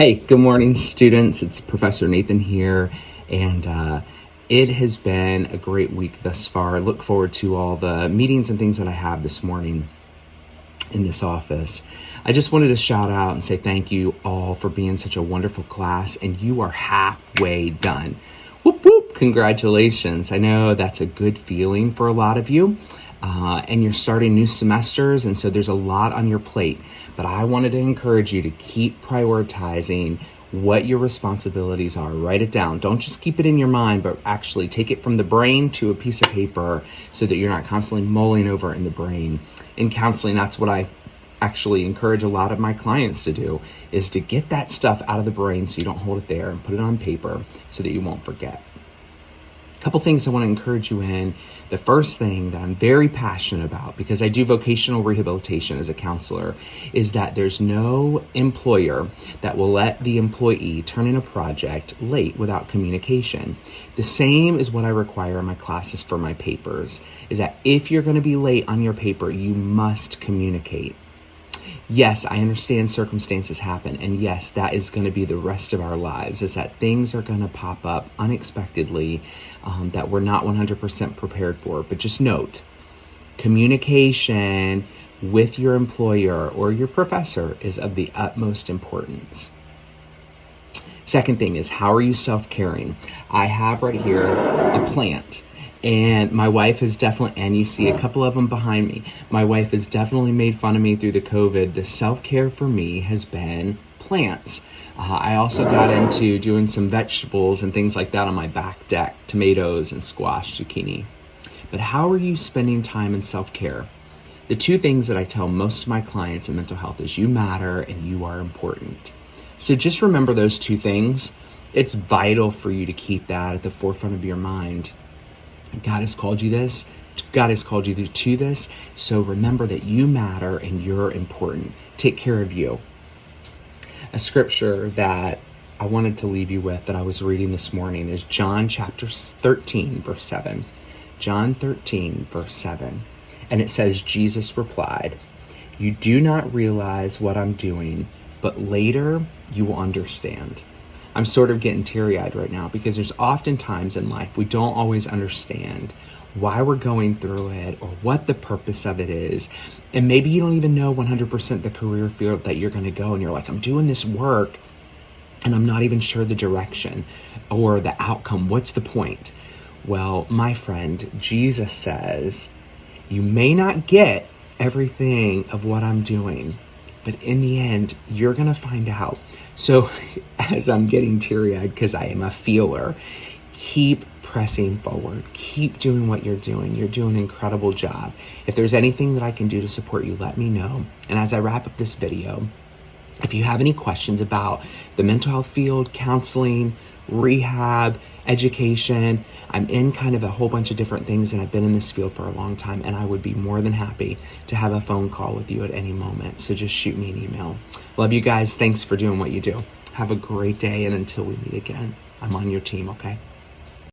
Hey, good morning, students. It's Professor Nathan here, and it has been a great week thus far. I look forward to all the meetings and things that I have this morning in this office. I just wanted to shout out and say thank you all for being such a wonderful class, and you are halfway done. Whoop, whoop, congratulations. I know that's a good feeling for a lot of you, and you're starting new semesters, and so there's a lot on your plate. But I wanted to encourage you to keep prioritizing what your responsibilities are. Write it down. Don't just keep it in your mind, but actually take it from the brain to a piece of paper so that you're not constantly mulling over in the brain. In counseling, that's what I actually encourage a lot of my clients to do, is to get that stuff out of the brain so you don't hold it there, and put it on paper so that you won't forget. A couple things I want to encourage you in. The first thing that I'm very passionate about, because I do vocational rehabilitation as a counselor, is that there's no employer that will let the employee turn in a project late without communication. The same is what I require in my classes for my papers, is that if you're going to be late on your paper, you must communicate. Yes, I understand circumstances happen, and yes, that is going to be the rest of our lives, is that things are going to pop up unexpectedly that we're not 100% prepared for. But just note, communication with your employer or your professor is of the utmost importance. Second thing is, how are you self-caring? I have right here a plant. And my wife has definitely, and you see a couple of them behind me, my wife has definitely made fun of me through the COVID. The self-care for me has been plants. I also got into doing some vegetables and things like that on my back deck, tomatoes and squash, zucchini. But how are you spending time in self-care? The two things that I tell most of my clients in mental health is you matter and you are important. So just remember those two things. It's vital for you to keep that at the forefront of your mind. God has called you this. God has called you to this. So remember that you matter and you're important. Take care of you. A scripture that I wanted to leave you with that I was reading this morning is John chapter 13, verse 7. John 13, verse 7. And it says, Jesus replied, "You do not realize what I'm doing, but later you will understand." I'm sort of getting teary-eyed right now because there's often times in life we don't always understand why we're going through it or what the purpose of it is. And maybe you don't even know 100% the career field that you're going to go, and you're like, I'm doing this work and I'm not even sure the direction or the outcome. What's the point? Well, my friend, Jesus says, you may not get everything of what I'm doing, but in the end, you're going to find out. So as I'm getting teary-eyed because I am a feeler, keep pressing forward. Keep doing what you're doing. You're doing an incredible job. If there's anything that I can do to support you, let me know. And as I wrap up this video, if you have any questions about the mental health field, counseling, rehab, education, I'm in kind of a whole bunch of different things, and I've been in this field for a long time, and I would be more than happy to have a phone call with you at any moment. So just shoot me an email. Love you guys. Thanks for doing what you do. Have a great day, and until we meet again, I'm on your team, okay?